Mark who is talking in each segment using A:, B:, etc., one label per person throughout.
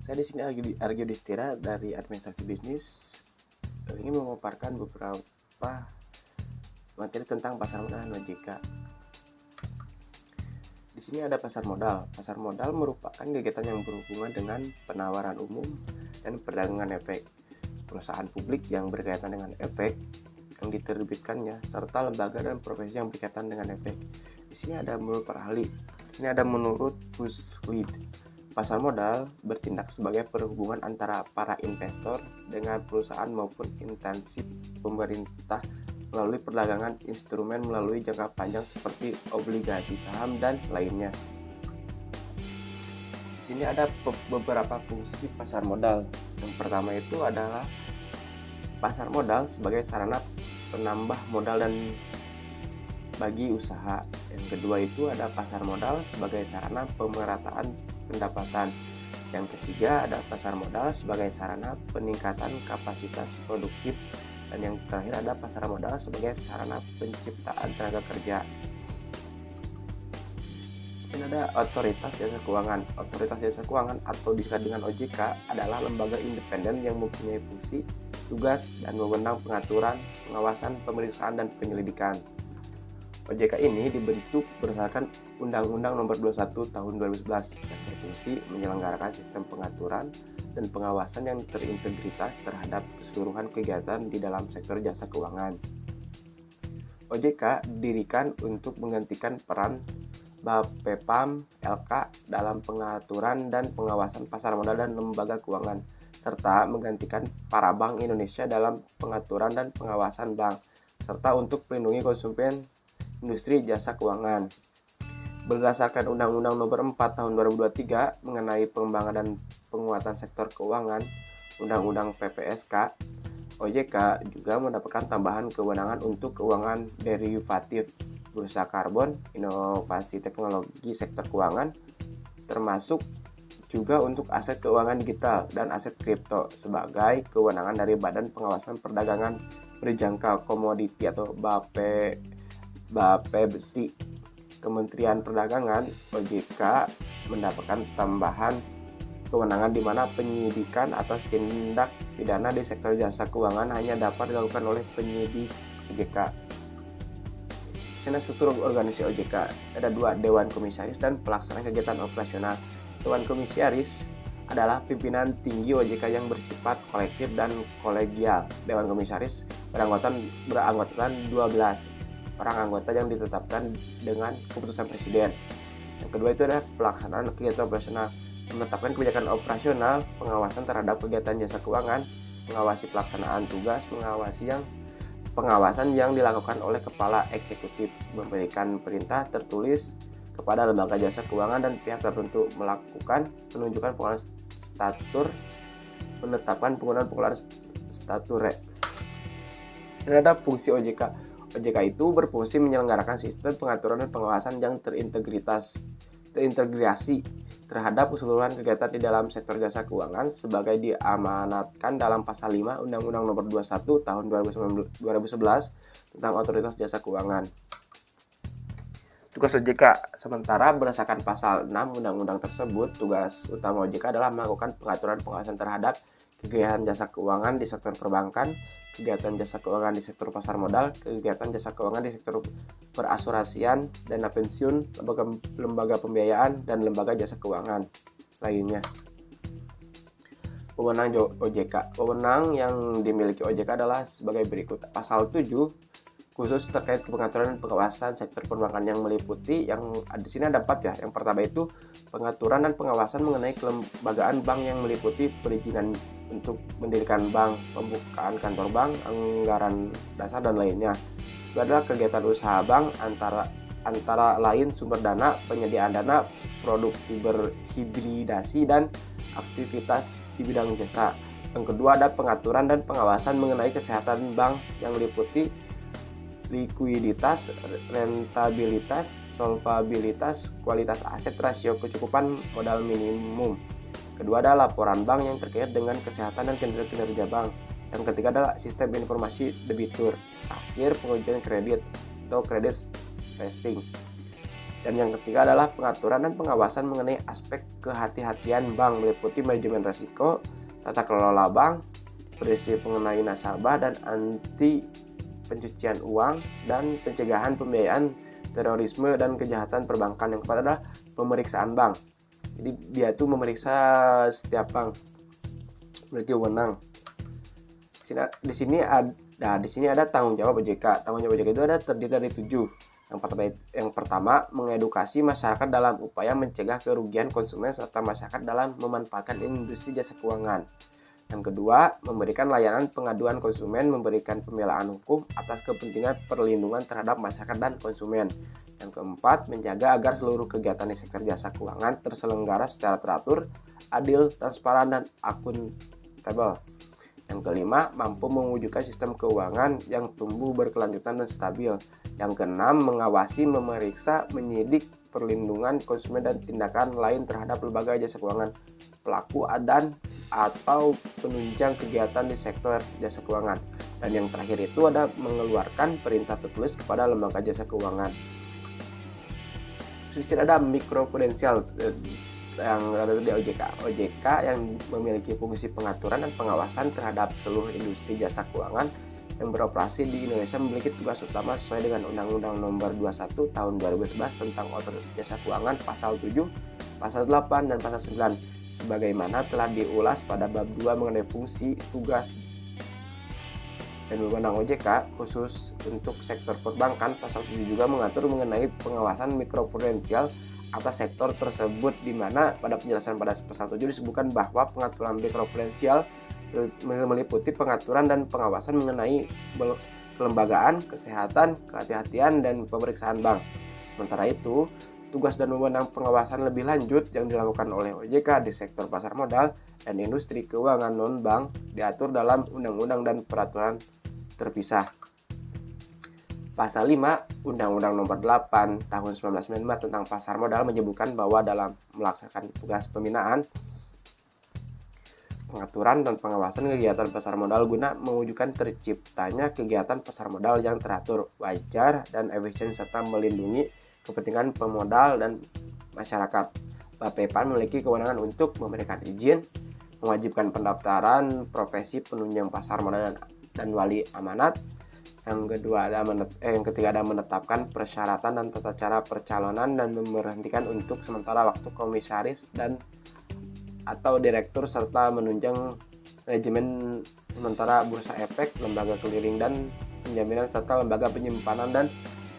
A: Saya di sini Argyo Distira dari Administrasi Bisnis ingin memaparkan beberapa materi tentang pasar modal dan OJK. Di sini ada pasar modal. Pasar modal merupakan kegiatan yang berhubungan dengan penawaran umum dan perdagangan efek. Perusahaan publik yang berkaitan dengan efek yang diterbitkannya serta lembaga dan profesi yang berkaitan dengan efek. Di sini ada menurut para ahli. Di sini ada menurut Puslit. Pasar modal bertindak sebagai perhubungan antara para investor dengan perusahaan maupun instansi pemerintah melalui perdagangan instrumen melalui jangka panjang seperti obligasi saham dan lainnya. Di sini ada beberapa fungsi pasar modal. Yang pertama itu adalah pasar modal sebagai sarana penambah modal dan bagi usaha. Yang kedua itu ada pasar modal sebagai sarana pemerataan pendapatan. Yang ketiga ada pasar modal sebagai sarana peningkatan kapasitas produktif. Dan yang terakhir ada pasar modal sebagai sarana penciptaan tenaga kerja. Di sini ada otoritas jasa keuangan. Otoritas jasa keuangan atau disingkat dengan OJK adalah lembaga independen yang mempunyai fungsi, tugas, dan wewenang pengaturan, pengawasan, pemeriksaan, dan penyelidikan. OJK ini dibentuk berdasarkan Undang-Undang Nomor 21 Tahun 2011 yang berfungsi menyelenggarakan sistem pengaturan dan pengawasan yang terintegritas terhadap keseluruhan kegiatan di dalam sektor jasa keuangan. OJK didirikan untuk menggantikan peran Bapepam LK dalam pengaturan dan pengawasan pasar modal dan lembaga keuangan, serta menggantikan para bank Indonesia dalam pengaturan dan pengawasan bank, serta untuk melindungi konsumen industri jasa keuangan. Berdasarkan Undang-Undang Nomor 4 Tahun 2023 mengenai pengembangan dan penguatan sektor keuangan, Undang-Undang PPSK, OJK juga mendapatkan tambahan kewenangan untuk keuangan derivatif, bursa karbon, inovasi teknologi sektor keuangan, termasuk juga untuk aset keuangan digital dan aset kripto sebagai kewenangan dari Badan Pengawasan Perdagangan Berjangka Komoditi atau Bapepti. Kementerian Perdagangan OJK mendapatkan tambahan kewenangan di mana penyidikan atas tindak pidana di sektor jasa keuangan hanya dapat dilakukan oleh penyidik OJK. Sini struktur organisasi OJK ada 2, Dewan Komisaris dan pelaksana kegiatan operasional. Dewan Komisaris adalah pimpinan tinggi OJK yang bersifat kolektif dan kolegial. Dewan Komisaris beranggotakan 12 orang anggota yang ditetapkan dengan keputusan presiden. Yang kedua itu adalah pelaksanaan kegiatan operasional, menetapkan kebijakan operasional, pengawasan terhadap kegiatan jasa keuangan, mengawasi pelaksanaan tugas, pengawasan yang dilakukan oleh kepala eksekutif, memberikan perintah tertulis kepada lembaga jasa keuangan dan pihak tertentu, melakukan penunjukan pengelolaan statur, menetapkan penggunaan stature. Ini ada fungsi OJK. OJK itu berfungsi menyelenggarakan sistem pengaturan dan pengawasan yang terintegrasi terhadap keseluruhan kegiatan di dalam sektor jasa keuangan sebagai diamanatkan dalam Pasal 5 Undang-Undang Nomor 21 Tahun 2011 tentang Otoritas Jasa Keuangan. Tugas OJK sementara berdasarkan Pasal 6 Undang-Undang tersebut, tugas utama OJK adalah melakukan pengaturan pengawasan terhadap kegiatan jasa keuangan di sektor perbankan, kegiatan jasa keuangan di sektor pasar modal, kegiatan jasa keuangan di sektor perasuransian, dana pensiun, lembaga pembiayaan, dan lembaga jasa keuangan lainnya. Wewenang OJK. Wewenang yang dimiliki OJK adalah sebagai berikut. Pasal 7 khusus terkait pengaturan dan pengawasan sektor perbankan yang meliputi yang di sini ada 4 ya. Yang pertama itu pengaturan dan pengawasan mengenai kelembagaan bank yang meliputi perizinan untuk mendirikan bank, pembukaan kantor bank, anggaran dasar dan lainnya. Itu adalah kegiatan usaha bank antara lain sumber dana, penyediaan dana, produk hibridasi dan aktivitas di bidang jasa. Yang kedua ada pengaturan dan pengawasan mengenai kesehatan bank yang meliputi likuiditas, rentabilitas, solvabilitas, kualitas aset, rasio kecukupan modal minimum. Kedua adalah laporan bank yang terkait dengan kesehatan dan kinerja bank. Yang ketiga adalah sistem informasi debitur. Akhir pengujian kredit atau credit testing. Dan yang ketiga adalah pengaturan dan pengawasan mengenai aspek kehati-hatian bank meliputi manajemen risiko, tata kelola bank, prinsip mengenai nasabah dan anti pencucian uang, dan pencegahan pembiayaan terorisme dan kejahatan perbankan. Yang keempat adalah pemeriksaan bank. Jadi dia tuh memeriksa setiap bank, memiliki wewenang. Di sini ada tanggung jawab OJK. Tanggung jawab OJK itu ada terdiri dari 7. Yang pertama, mengedukasi masyarakat dalam upaya mencegah kerugian konsumen serta masyarakat dalam memanfaatkan industri jasa keuangan. Yang kedua, memberikan layanan pengaduan konsumen, memberikan pembelaan hukum atas kepentingan perlindungan terhadap masyarakat dan konsumen. Yang keempat, menjaga agar seluruh kegiatan di sektor jasa keuangan terselenggara secara teratur, adil, transparan, dan akuntabel. Yang kelima, mampu mewujudkan sistem keuangan yang tumbuh berkelanjutan dan stabil. Yang keenam, mengawasi, memeriksa, menyidik perlindungan konsumen dan tindakan lain terhadap lembaga jasa keuangan, pelaku dan atau penunjang kegiatan di sektor jasa keuangan. Dan yang terakhir itu ada mengeluarkan perintah tertulis kepada lembaga jasa keuangan. Khususnya ada mikroprudensial yang ada di OJK yang memiliki fungsi pengaturan dan pengawasan terhadap seluruh industri jasa keuangan yang beroperasi di Indonesia, memiliki tugas utama sesuai dengan Undang-Undang Nomor 21 Tahun 2011 tentang Otoritas Jasa Keuangan Pasal 7, Pasal 8, dan Pasal 9 sebagaimana telah diulas pada bab 2 mengenai fungsi, tugas, dan wewenang OJK khusus untuk sektor perbankan. Pasal 7 juga mengatur mengenai pengawasan mikroprudensial atas sektor tersebut, di mana pada penjelasan pada pasal 7 disebutkan bahwa pengaturan mikroprudensial meliputi pengaturan dan pengawasan mengenai kelembagaan, kesehatan, kehati-hatian, dan pemeriksaan bank. Sementara itu, tugas dan wewenang pengawasan lebih lanjut yang dilakukan oleh OJK di sektor pasar modal dan industri keuangan non-bank diatur dalam undang-undang dan peraturan terpisah. Pasal 5 Undang-Undang Nomor 8 Tahun 1995 tentang pasar modal menyebutkan bahwa dalam melaksanakan tugas pembinaan, pengaturan, dan pengawasan kegiatan pasar modal guna mewujudkan terciptanya kegiatan pasar modal yang teratur, wajar, dan efisien serta melindungi kepentingan pemodal dan masyarakat. Bapepam memiliki kewenangan untuk memberikan izin, mewajibkan pendaftaran profesi penunjang pasar modal dan wali amanat. Yang ketiga ada menetapkan persyaratan dan tata cara percalonan dan memberhentikan untuk sementara waktu komisaris dan atau direktur serta menunjang manajemen sementara bursa efek, lembaga clearing dan penjaminan serta lembaga penyimpanan dan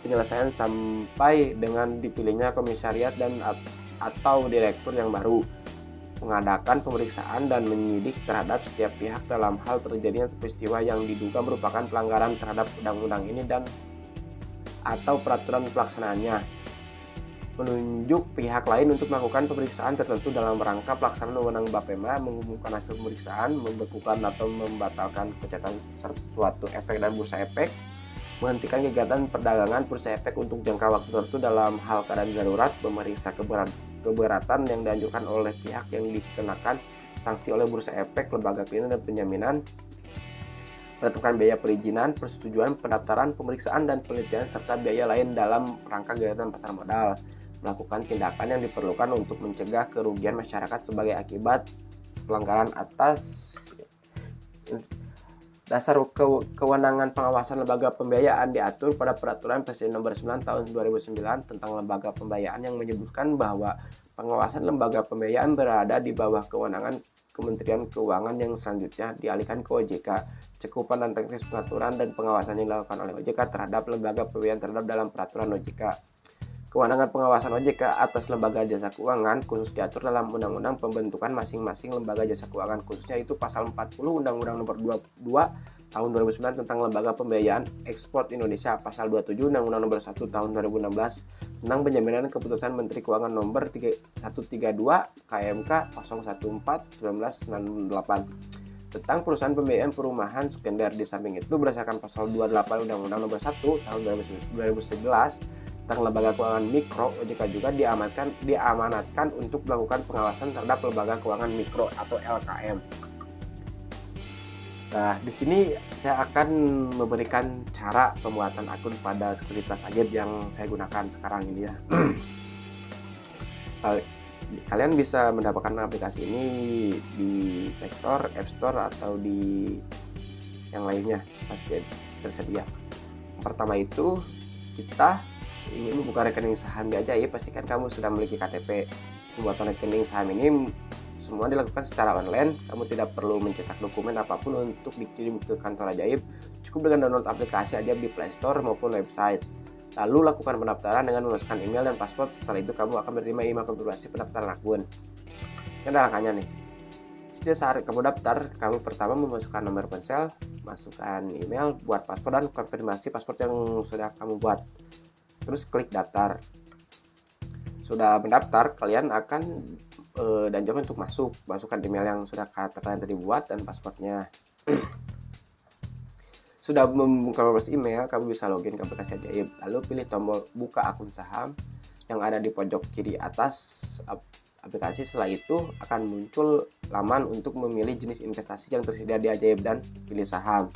A: penyelesaian sampai dengan dipilihnya komisariat dan atau direktur yang baru. Mengadakan pemeriksaan dan menyidik terhadap setiap pihak dalam hal terjadinya peristiwa yang diduga merupakan pelanggaran terhadap undang-undang ini dan atau peraturan pelaksanaannya. Menunjuk pihak lain untuk melakukan pemeriksaan tertentu dalam rangka pelaksanaan wewenang Bapema, mengumumkan hasil pemeriksaan, membekukan atau membatalkan pencatatan suatu efek dan bursa efek, menghentikan kegiatan perdagangan bursa efek untuk jangka waktu tertentu dalam hal keadaan darurat, memeriksa keberatan yang dianjurkan oleh pihak yang dikenakan sanksi oleh bursa efek, lembaga clearing dan penjaminan, menentukan biaya perizinan, persetujuan, pendaftaran, pemeriksaan, dan penelitian serta biaya lain dalam rangka kegiatan pasar modal, melakukan tindakan yang diperlukan untuk mencegah kerugian masyarakat sebagai akibat pelanggaran atas. Dasar kewenangan pengawasan lembaga pembiayaan diatur pada Peraturan Presiden Nomor 9 Tahun 2009 tentang lembaga pembiayaan yang menyebutkan bahwa pengawasan lembaga pembiayaan berada di bawah kewenangan Kementerian Keuangan yang selanjutnya dialihkan ke OJK. Cakupan dan teknis pengaturan dan pengawasan yang dilakukan oleh OJK terhadap lembaga pembiayaan terhadap dalam peraturan OJK. Kewenangan pengawasan OJK atas lembaga jasa keuangan khusus diatur dalam Undang-Undang Pembentukan masing-masing lembaga jasa keuangan, khususnya itu Pasal 40 Undang-Undang Nomor 22 Tahun 2009 tentang Lembaga Pembiayaan Ekspor Indonesia, Pasal 27 Undang-Undang Nomor 1 Tahun 2016 tentang penjaminan keputusan Menteri Keuangan Nomor 132 KMK 014/1998 tentang perusahaan pembiayaan perumahan sekunder. Di samping itu, berdasarkan Pasal 28 Undang-Undang Nomor 1 Tahun 2011 tentang lembaga keuangan mikro, OJK juga diamanatkan untuk melakukan pengawasan terhadap lembaga keuangan mikro atau LKM. Nah, di sini saya akan memberikan cara pembuatan akun pada sekuritas ajaib yang saya gunakan sekarang ini ya. Kalian bisa mendapatkan aplikasi ini di Play Store, App Store, atau di yang lainnya pasti tersedia. Yang pertama itu, kita ingin membuka rekening saham di Ajaib, pastikan kamu sudah memiliki KTP. Pembuatan rekening saham ini semua dilakukan secara online. Kamu tidak perlu mencetak dokumen apapun untuk dikirim ke kantor Ajaib. Cukup dengan download aplikasi Ajaib di Play Store maupun website. Lalu lakukan pendaftaran dengan memasukkan email dan password. Setelah itu kamu akan menerima email konfirmasi pendaftaran akun. Ini ada langkahnya nih. Setiap saat kamu daftar, kamu pertama memasukkan nomor ponsel, masukkan email, buat password, dan konfirmasi password yang sudah kamu buat. Terus klik daftar. Sudah mendaftar, kalian akan dianjurkan untuk masukkan email yang sudah kalian tadi buat dan passwordnya. Sudah membuka email, kamu bisa login ke aplikasi Ajaib. Lalu pilih tombol buka akun saham yang ada di pojok kiri atas aplikasi. Setelah itu akan muncul laman untuk memilih jenis investasi yang tersedia di Ajaib dan pilih saham.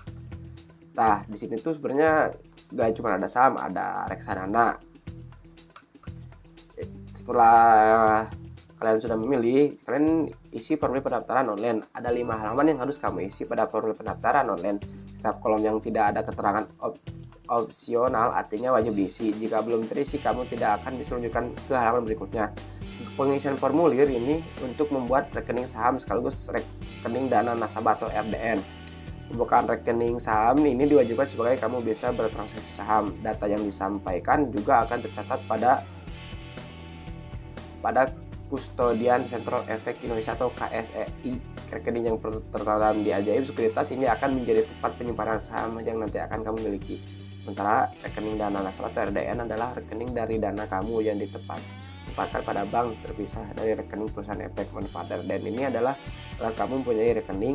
A: Nah, di sini tuh sebenarnya gak cuma ada saham, ada reksadana. Setelah kalian sudah memilih, kalian isi formulir pendaftaran online. Ada 5 halaman yang harus kamu isi pada formulir pendaftaran online. Setiap kolom yang tidak ada keterangan opsional artinya wajib diisi. Jika belum terisi, kamu tidak akan diselanjutkan ke halaman berikutnya. Pengisian formulir ini untuk membuat rekening saham sekaligus rekening dana nasabah atau RDN. Pembukaan rekening saham ini diwajibkan sebagai kamu bisa bertransaksi saham. Data yang disampaikan juga akan tercatat pada Kustodian Sentral Efek Indonesia atau KSEI. Rekening yang tertanam di Ajaib Sekuritas ini akan menjadi tempat penyimpanan saham yang nanti akan kamu miliki. Sementara rekening dana nasabah atau RDN adalah rekening dari dana kamu yang ditempatkan pada bank terpisah dari rekening perusahaan efek manfaat. RDN ini adalah kamu mempunyai rekening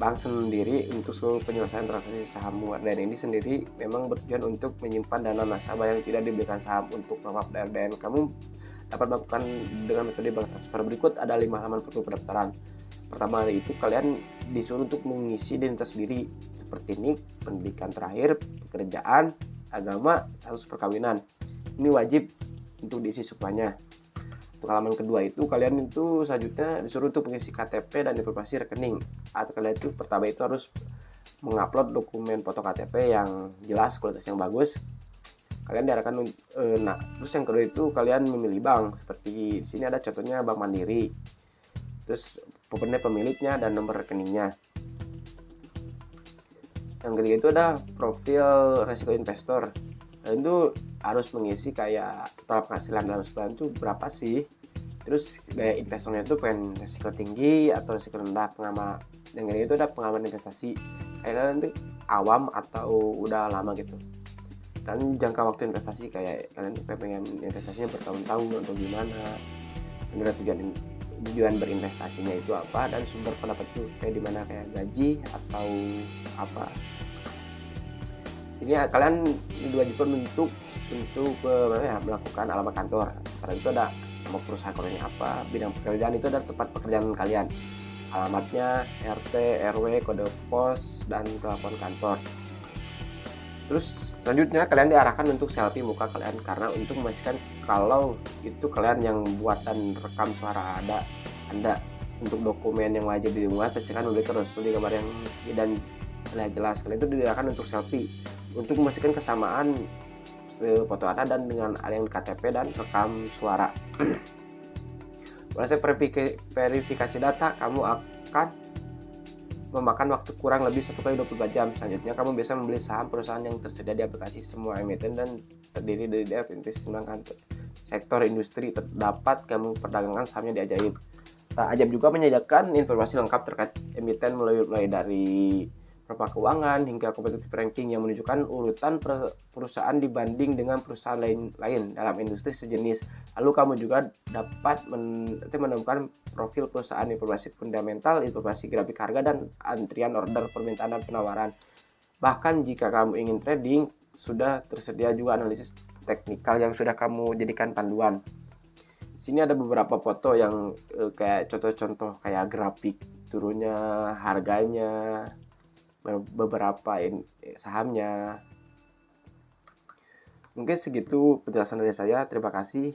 A: bank sendiri untuk seluruh penyelesaian transaksi sahammu. RDN ini sendiri memang bertujuan untuk menyimpan dana nasabah yang tidak diberikan saham. Untuk top up RDN kamu dapat melakukan dengan metode bank transfer. Berikut ada 5 halaman formulir pendaftaran. Pertama itu kalian disuruh untuk mengisi identitas diri seperti NIK, pendidikan terakhir, pekerjaan, agama, status perkawinan. Ini wajib untuk diisi semuanya. Untuk halaman kedua itu kalian itu selanjutnya disuruh untuk mengisi KTP dan informasi rekening. Atau kalian itu pertama itu harus mengupload dokumen foto KTP yang jelas, kualitas yang bagus. Kalian diarahkan terus yang kedua itu kalian memilih bank. Seperti di sini ada contohnya Bank Mandiri. Terus pemiliknya dan nomor rekeningnya. Yang ketiga itu ada profil resiko investor. Dan itu harus mengisi kayak total penghasilan dalam sebulan itu berapa sih. Terus gaya investornya itu pengen resiko tinggi atau resiko rendah. Yang ketiga itu ada pengalaman investasi. Kalian itu awam atau udah lama gitu. Dan jangka waktu investasi, kayak kalian pengen investasinya bertahun-tahun atau gimana, tujuan berinvestasinya itu apa, dan sumber pendapat itu kayak dimana, kayak gaji atau apa. Ini kalian diwajibkan untuk melakukan alamat kantor. Karena itu ada nama perusahaan kalian apa, bidang pekerjaan itu ada tempat pekerjaan kalian, alamatnya, RT, RW, kode pos, dan telepon kantor. Terus selanjutnya kalian diarahkan untuk selfie muka kalian, karena untuk memastikan kalau itu kalian yang buat dan rekam suara Anda. Untuk dokumen yang wajib diunggah, pastikan memiliki resolusi gambar yang dan jelas. Kalian itu diarahkan untuk selfie untuk memastikan kesamaan foto Anda dan dengan yang KTP dan rekam suara. Proses verifikasi data kamu akan memakan waktu kurang lebih 1x24 jam. Selanjutnya kamu bisa membeli saham perusahaan yang tersedia di aplikasi. Semua emiten dan terdiri dari investasi sektor industri terdapat kamu perdagangkan sahamnya di Ajaib. Nah, Ajaib juga menyediakan informasi lengkap terkait emiten mulai dari performa keuangan hingga competitive ranking yang menunjukkan urutan perusahaan dibanding dengan perusahaan lain dalam industri sejenis. Lalu kamu juga dapat menemukan profil perusahaan, informasi fundamental, informasi grafik harga, dan antrian order, permintaan, dan penawaran. Bahkan jika kamu ingin trading, sudah tersedia juga analisis teknikal yang sudah kamu jadikan panduan. Sini ada beberapa foto yang kayak contoh-contoh kayak grafik turunnya, harganya, beberapa sahamnya. Mungkin segitu penjelasan dari saya. Terima kasih.